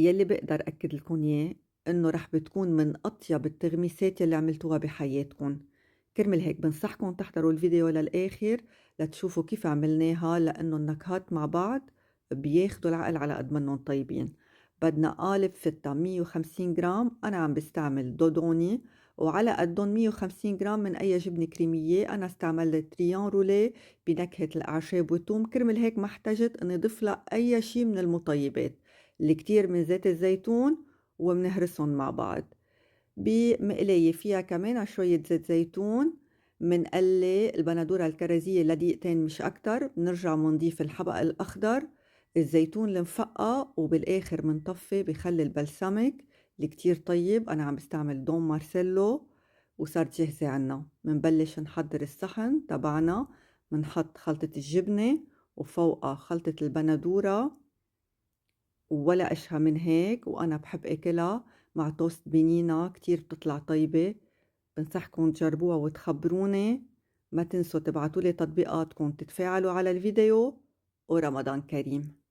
يلّي باقدر أأكد لكم إياه إنه رح بتكون من أطيب التغميسات يلّي عملتوها بحياتكن، كرمال هيك بانصحكم تحضروا الفيديو للآخر لتشوفوا كيف عملناها لإنه النكهات مع بعض بياخدوا العقل على قد منّن طيبين. بدنا قالب فتّة 150 جرام، أنا عم باستعمل دودوني، وعلى قدّن 150 جرام من أي جبنة كريمية، أنا استعملت ريان روليه بنكهة الأعشاب والتوم، كرمال هيك ما احتجت إنّي ضيف لها أي شي من المُطيبات. الكتير من زيت الزيتون ومنهرسن مع بعض بمقلاية فيها كمان شوية زيت زيتون، منقلي البندورة الكرزية لدقيقتين مش أكتر، بنرجع منضيف الحبق الأخضر، الزيتون المفقع، وبالآخر منطفي بخلي البلسمك الكتير طيب. أنا عم بستعمل دوم مارسيلو وصارت جاهزة عنا. منبلش نحضر الصحن تبعنا، منحط خلطة الجبنة وفوقها خلطة البندورة ولا أشهى من هيك، وأنا باحب آكلها مع توست بنينة كتير بتطلع طيبة. بنصحكن تجربوها وتخبروني، ما تنسوا تبعتوا لي تطبيقاتكن، تتفاعلوا على الفيديو، ورمضان كريم.